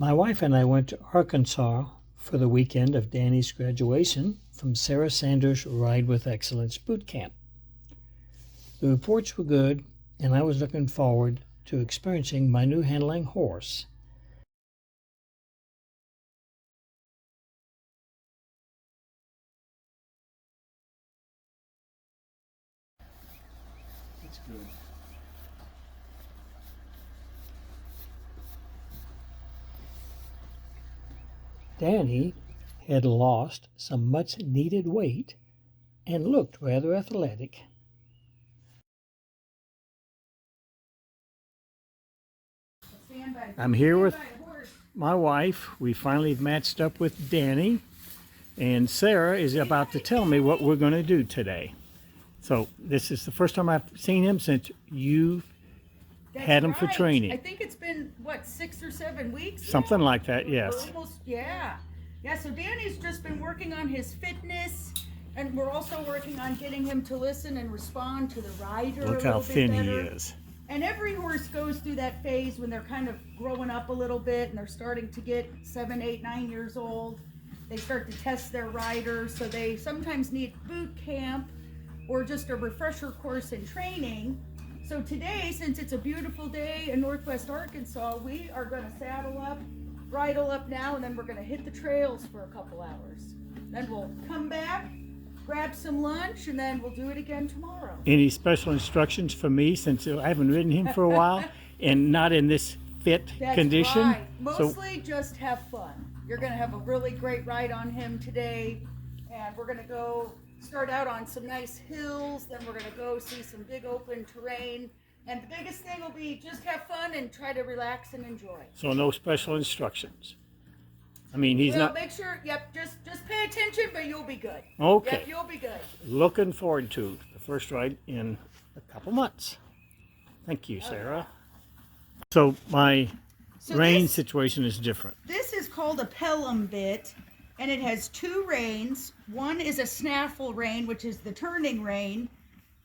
My wife and I went to Arkansas for the weekend of Danny's graduation from Sarah Sanders' Ride with Excellence boot camp. The reports were good, and I was looking forward to experiencing my new handling horse. That's good. Danny had lost some much needed weight and looked rather athletic. I'm here with my wife. We finally matched up with Danny, and Sarah is about to tell me what we're going to do today. So this is the first time I've seen him since you had him for training. I think it's been, what, 6 or 7 weeks? Something like that, yes. Almost, yeah. Yeah, so Danny's just been working on his fitness, and we're also working on getting him to listen and respond to the rider. Look how thin he is. And every horse goes through that phase when they're kind of growing up a little bit and they're starting to get 7, 8, 9 years old. They start to test their rider, so they sometimes need boot camp or just a refresher course in training. So today, since it's a beautiful day in Northwest Arkansas, we are going to saddle up, bridle up now, and then we're going to hit the trails for a couple hours. Then we'll come back, grab some lunch, and then we'll do it again tomorrow. Any special instructions for me, since I haven't ridden him for a while and not in this fit condition? Right. Mostly just have fun. You're going to have a really great ride on him today, and we're going to go start out on some nice hills, then we're going to go see some big open terrain, and the biggest thing will be just have fun and try to relax and enjoy. So no special instructions. I mean, he's well, not. Make sure, yep, just pay attention, but you'll be good. Okay. Yep, you'll be good. Looking forward to the first ride in a couple months. Thank you, Sarah. So my rein situation is different. This is called a Pelham bit, and it has 2 reins. One is a snaffle rein, which is the turning rein,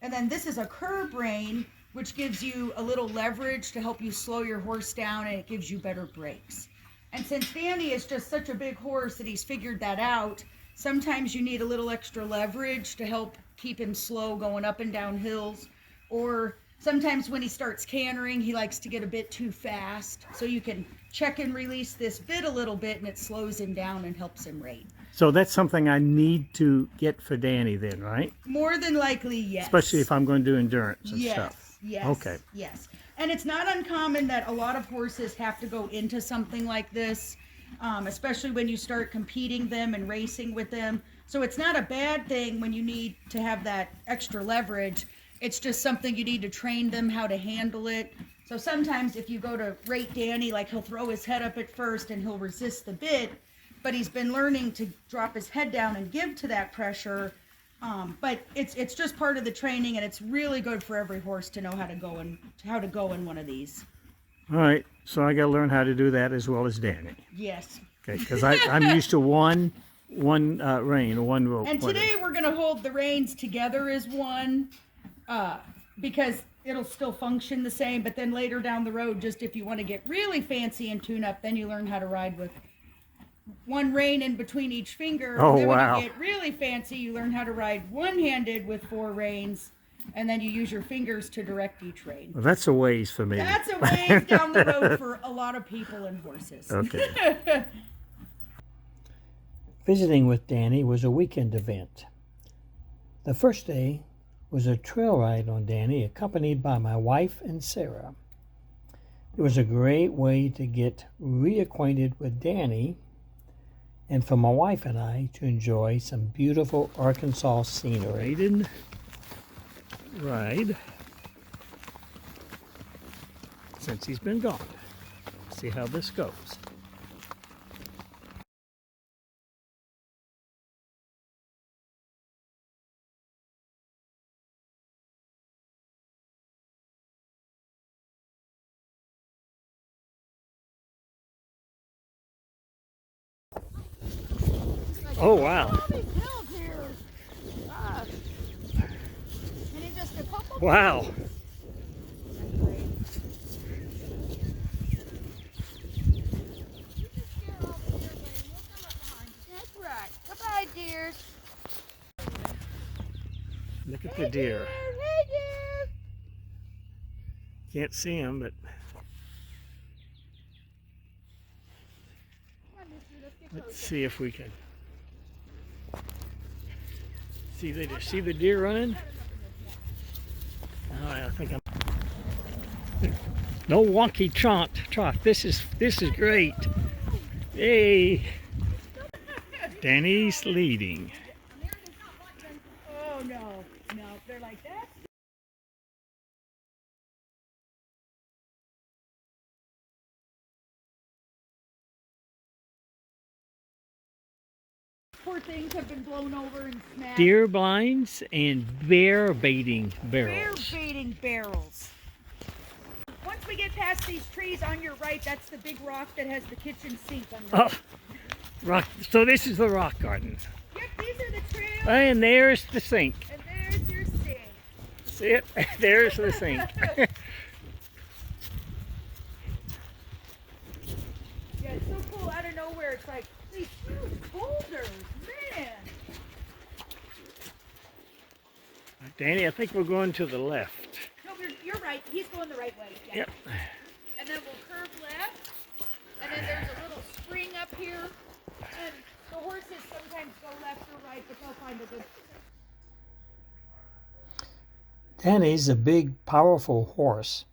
and then this is a curb rein, which gives you a little leverage to help you slow your horse down, and it gives you better brakes. And since Danny is just such a big horse that he's figured that out, sometimes you need a little extra leverage to help keep him slow going up and down hills. Or sometimes when he starts cantering, he likes to get a bit too fast. So you can check and release this bit a little bit, and it slows him down and helps him rein. So that's something I need to get for Danny then, right? More than likely, yes. Especially if I'm going to do endurance and yes, stuff. Yes, okay. Yes. And it's not uncommon that a lot of horses have to go into something like this, especially when you start competing them and racing with them. So it's not a bad thing when you need to have that extra leverage. It's just something you need to train them how to handle it. So sometimes if you go to rate Danny, like he'll throw his head up at first and he'll resist the bit, but he's been learning to drop his head down and give to that pressure. But it's just part of the training, and it's really good for every horse to know how to go in one of these. All right, so I got to learn how to do that as well as Danny. Yes. Okay, because I'm used to one rein, one rope. And today we're going to hold the reins together as one, because it'll still function the same. But then later down the road, just if you want to get really fancy and tune up, then you learn how to ride with one rein in between each finger. Oh, and then wow. when you get really fancy, you learn how to ride one-handed with 4 reins, and then you use your fingers to direct each rein. Well, that's a ways for me. That's a ways down the road for a lot of people and horses. Okay. Visiting with Danny was a weekend event. The first day was a trail ride on Danny, accompanied by my wife and Sarah. It was a great way to get reacquainted with Danny, and for my wife and I to enjoy some beautiful Arkansas scenery. Maiden ride since he's been gone. See how this goes. Oh, wow. Wow. the deer. Hey, dear. Can't see him, but Come on, Missy, let's get let's closer. see if we can see the deer running. Oh, I think I'm. No wonky trot. This is great. Hey, Danny's leading. Oh no, they're like that. Poor things have been blown over and smashed. Deer blinds and bear baiting Bear barrels. baiting barrels. Once we get past these trees on your right, that's the big rock that has the kitchen sink under it. Oh, rock. So this is the rock garden, Yep, these are the trails, and there's the sink. and there's your sink. See it? There's the sink. Yeah, it's so cool. Out of nowhere, it's like these huge boulders, man. Danny, I think we're going to the left. No, you're right. He's going the right way. Yeah. Yep. And then we'll curve left, and then there's a little spring up here, and the horses sometimes go left or right, but they'll find a good. Danny's a big, powerful horse,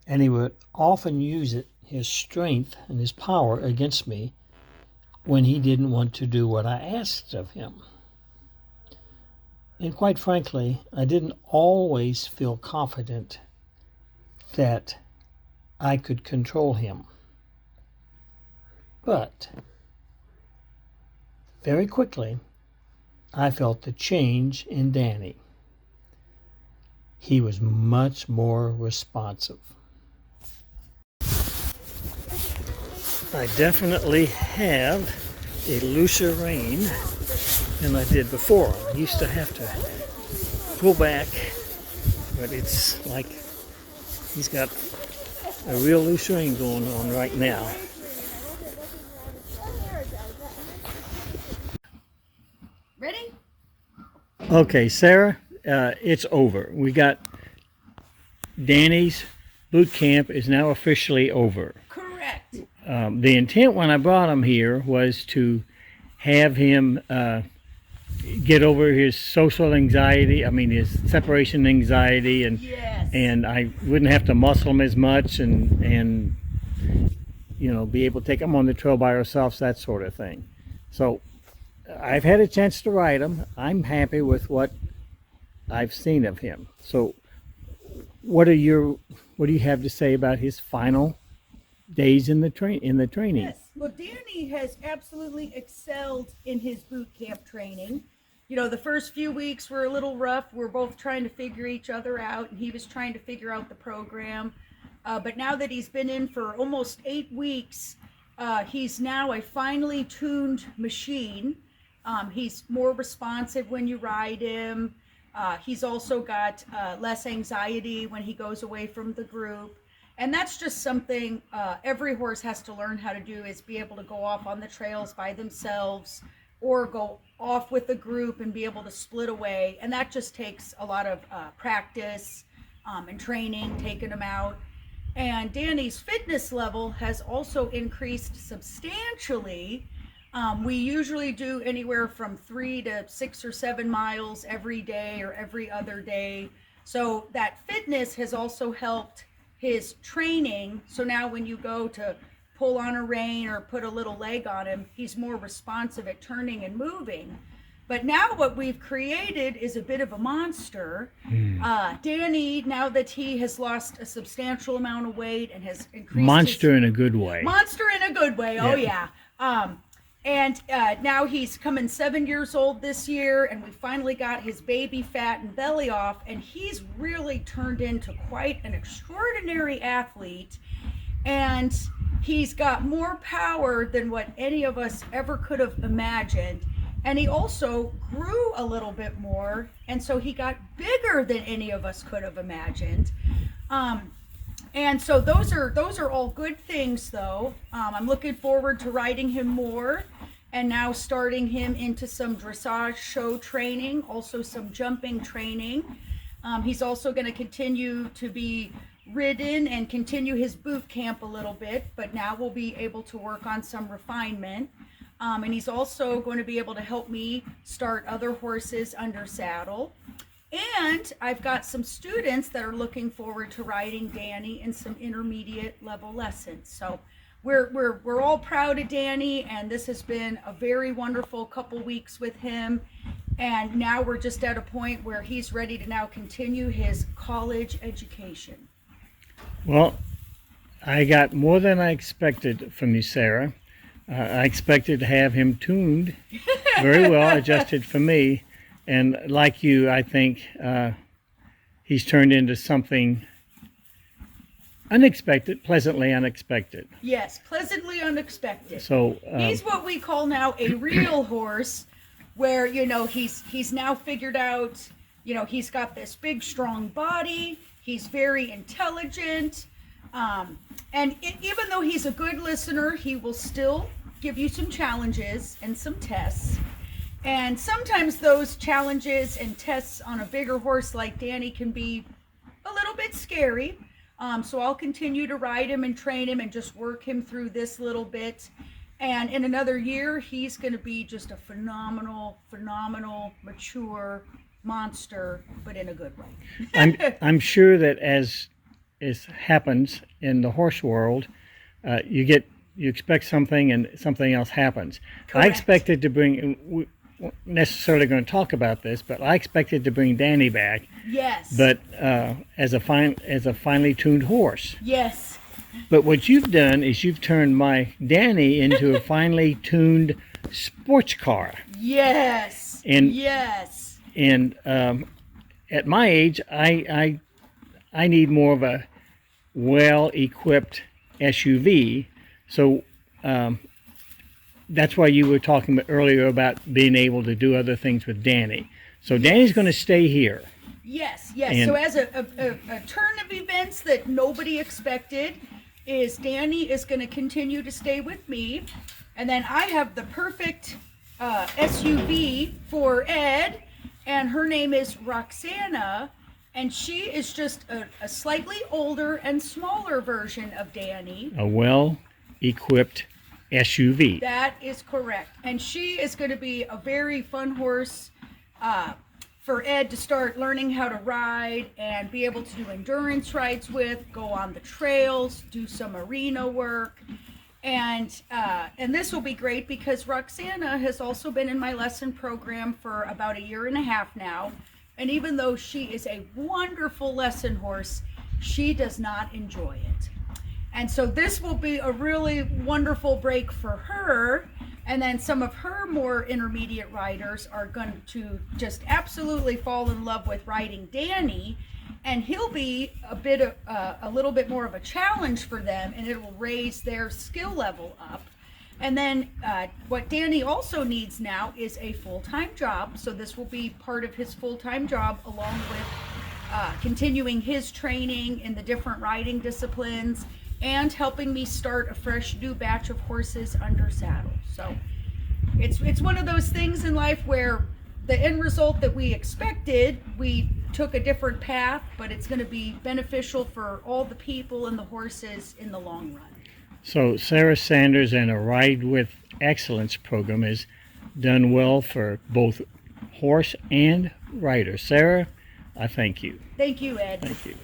and he would often use his strength and his power against me when he didn't want to do what I asked of him. And quite frankly, I didn't always feel confident that I could control him. But very quickly, I felt the change in Danny. He was much more responsive. I definitely have a looser rein than I did before. I used to have to pull back, but it's like he's got a real loose rein going on right now. Ready? Okay, Sarah, it's over. We got Danny's boot camp is now officially over. Correct. The intent when I brought him here was to have him get over his social anxiety. I mean, his separation anxiety, Yes. and I wouldn't have to muscle him as much, and you know, be able to take him on the trail by ourselves, that sort of thing. So I've had a chance to ride him. I'm happy with what I've seen of him. So what do you have to say about his final days in the training? Yes. Well, Danny has absolutely excelled in his boot camp training. You know, the first few weeks were a little rough. We're both trying to figure each other out, and he was trying to figure out the program. But now that he's been in for almost 8 weeks, he's now a finely tuned machine. He's more responsive when you ride him. He's also got less anxiety when he goes away from the group. And that's just something every horse has to learn how to do, is be able to go off on the trails by themselves or go off with a group and be able to split away. And that just takes a lot of practice and training, taking them out. And Danny's fitness level has also increased substantially. We usually do anywhere from 3 to 6 or 7 miles every day or every other day. So that fitness has also helped his training. So now when you go to pull on a rein or put a little leg on him, he's more responsive at turning and moving. But now what we've created is a bit of a monster. Danny, now that he has lost a substantial amount of weight and has increased Monster in a good way. Monster in a good way, oh yeah. And now he's coming 7 years old this year, and we finally got his baby fat and belly off, and he's really turned into quite an extraordinary athlete. And he's got more power than what any of us ever could have imagined. And he also grew a little bit more, and so he got bigger than any of us could have imagined. And so those are all good things, though. I'm looking forward to riding him more. and now starting him into some dressage show training, also some jumping training. He's also going to continue to be ridden and continue his boot camp a little bit, but now we'll be able to work on some refinement. And he's also going to be able to help me start other horses under saddle. And I've got some students that are looking forward to riding Danny in some intermediate level lessons. So we're all proud of Danny, and this has been a very wonderful couple weeks with him. And now we're just at a point where he's ready to now continue his college education. Well, I got more than I expected from you, Sarah. I expected to have him tuned very well, adjusted for me. And like you, I think he's turned into something unexpected, pleasantly unexpected. Yes, pleasantly unexpected. So he's what we call now a real horse, where, you know, he's now figured out, you know, he's got this big, strong body. He's very intelligent. And even though he's a good listener, he will still give you some challenges and some tests. And sometimes those challenges and tests on a bigger horse like Danny can be a little bit scary. So I'll continue to ride him and train him and just work him through this little bit. And in another year, he's going to be just a phenomenal, mature monster, but in a good way. I'm sure that as happens in the horse world, you expect something and something else happens. Correct. I expected to bring, we weren't necessarily going to talk about this, but I expected to bring Danny back. Yes. But as a finely tuned horse. Yes. But what you've done is you've turned my Danny into a finely tuned sports car. Yes. And yes. And at my age, I need more of a well-equipped SUV. So that's why you were talking earlier about being able to do other things with Danny. So Danny's going to stay here. Yes, yes. And so as a turn of events that nobody expected is Danny is going to continue to stay with me. And then I have the perfect SUV for Ed, and her name is Roxana, and she is just a slightly older and smaller version of Danny. A well-equipped SUV. That is correct. And she is going to be a very fun horse for Ed to start learning how to ride and be able to do endurance rides with, go on the trails, do some arena work. And this will be great because Roxana has also been in my lesson program for about 1.5 years now. And even though she is a wonderful lesson horse, she does not enjoy it. And so this will be a really wonderful break for her. And then some of her more intermediate riders are going to just absolutely fall in love with riding Danny. And he'll be a little bit more of a challenge for them, and it will raise their skill level up. And then what Danny also needs now is a full-time job. So this will be part of his full-time job, along with continuing his training in the different riding disciplines and helping me start a fresh new batch of horses under saddle. So it's one of those things in life where the end result that we expected, we took a different path, but it's going to be beneficial for all the people and the horses in the long run. So Sarah Sanders and a Ride with Excellence program has done well for both horse and rider. Sarah, I thank you. Thank you, Ed. Thank you.